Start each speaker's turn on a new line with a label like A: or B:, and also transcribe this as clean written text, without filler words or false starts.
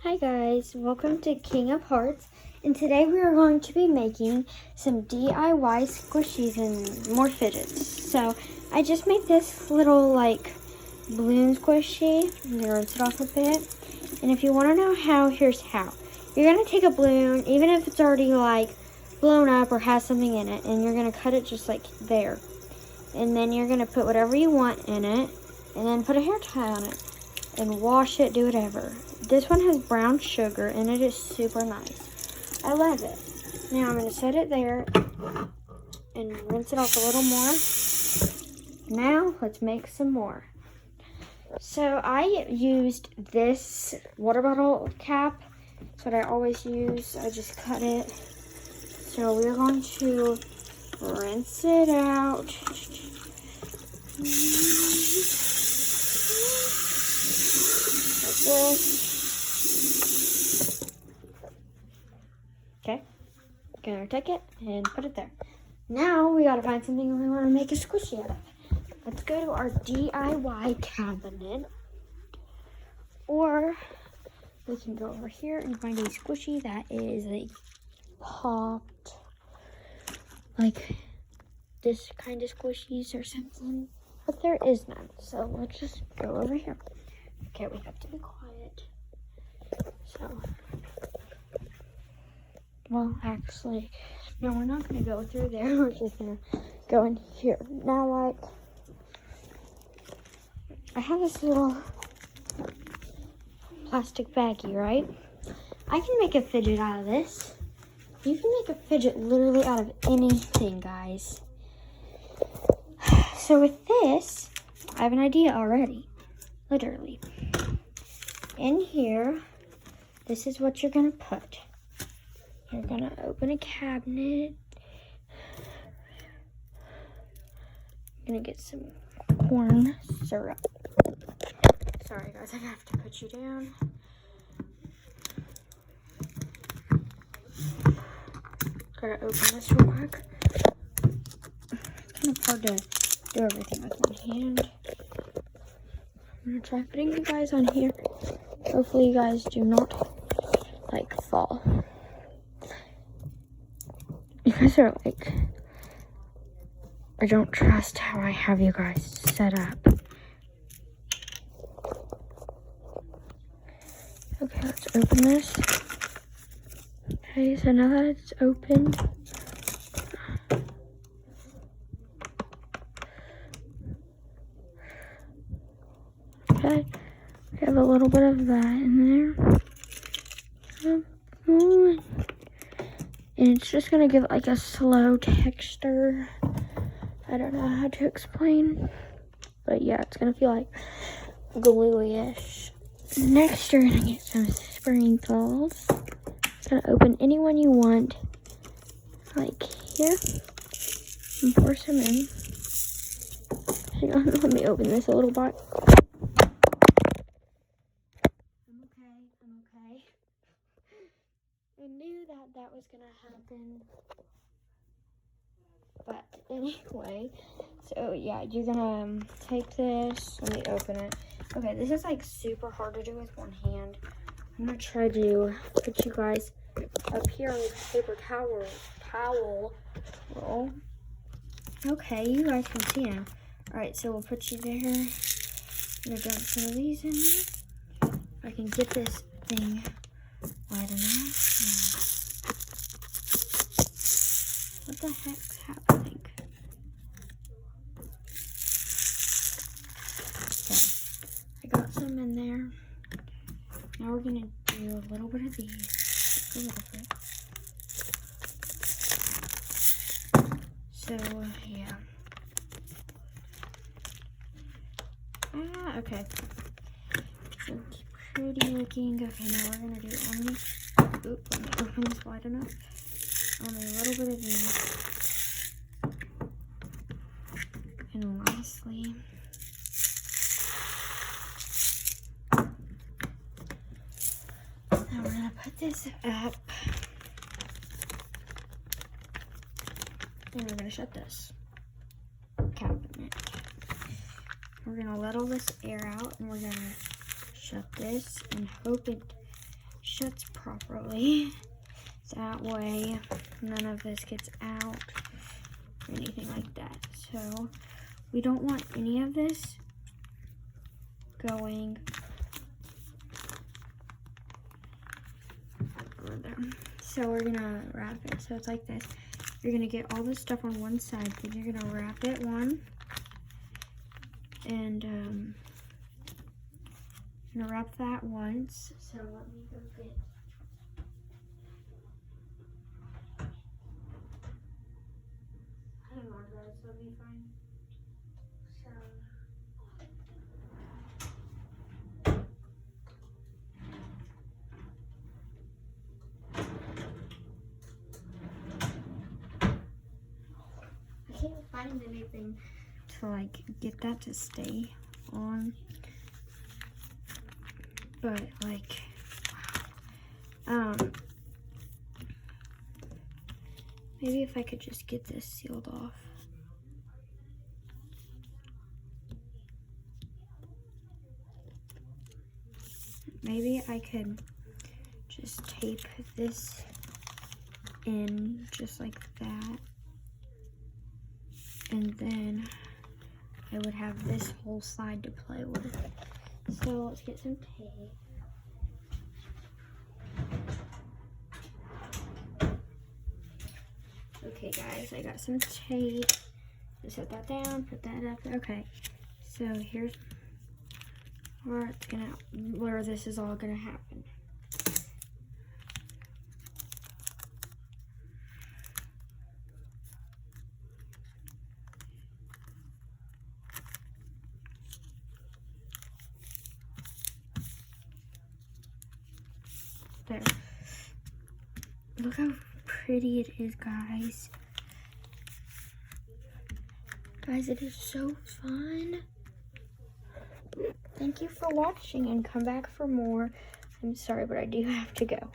A: Hi guys, welcome to King of Hearts, and today we are going to be making some DIY squishies and more fidgets. So I just made this little like balloon squishy. I'm gonna rinse it off a bit, and if you want to know how, here's how. You're gonna take a balloon, even if it's already like blown up or has something in it, and you're gonna cut it just like there, and then you're gonna put whatever you want in it, and then put a hair tie on it and wash it, do whatever. This one has brown sugar and it is super nice. I love it. Now I'm going to set it there and rinse it off a little more. Now let's make some more. So I used this water bottle cap. That's what I always use. I just cut it. So we're going to rinse it out. This. Okay, gonna take it and put it there. Now we gotta find something we want to make a squishy out of. Let's go to our DIY cabinet, or we can go over here and find a squishy that is like popped, like this kind of squishies or something, but there is none. So let's just go over here. Okay, we have to be quiet. So, well, actually, no, we're not going to go through there. We're just going to go in here. Now, like, I have this little plastic baggie, right? I can make a fidget out of this. You can make a fidget literally out of anything, guys. So with this, I have an idea already. Literally. In here, this is what you're going to put. You're going to open a cabinet. I'm going to get some corn syrup. Sorry guys, I have to put you down. Gotta open this real quick. It's kind of hard to do everything with one hand. I'm gonna try putting you guys on here. Hopefully you guys do not like fall. You guys are like, I don't trust how I have you guys set up. Okay, let's open this. Okay, so now that it's open, okay, we have a little bit of that in there. And it's just gonna give it like a slow texture. I don't know how to explain, but yeah, it's gonna feel like gluey-ish. Next, you're gonna get some sprinkles. Gonna open any one you want, like here, and pour some in. Hang on, let me open this a little bit. I'm okay. I knew that was gonna happen. But anyway, so yeah, you're gonna take this. Let me open it. Okay, this is like super hard to do with one hand. I'm gonna try to put you guys up here on this paper towel roll. Okay, you guys can see now. Alright, so we'll put you there. I'm gonna dump some of these in there. I can get this thing wide enough. What the heck's happening? Okay, I got some in there. Now we're gonna do a little bit of these. A little bit. So, yeah. Okay. So pretty looking. Okay, now we're gonna do only, let me open this wide enough. Only a little bit of these. And lastly, now we're gonna put this up. And we're gonna shut this cabinet. We're gonna let all this air out, and we're gonna shut this and hope it shuts properly. That way none of this gets out or anything like that. So we don't want any of this going over there. So we're gonna wrap it so it's like this. You're gonna get all this stuff on one side, then you're gonna wrap it one, and I'm gonna wrap that once. So let me go get. Hang on, guys. Let me find some. I can't find anything to like get that to stay on. But like, maybe if I could just get this sealed off. Maybe I could just tape this in just like that. And then I would have this whole side to play with. So let's get some tape. Okay guys, I got some tape. Just set that down, put that up. Okay, so here's where this is all gonna happen. There. Look how pretty it is, guys. Guys, it is so fun. Thank you for watching and come back for more. I'm sorry, but I do have to go.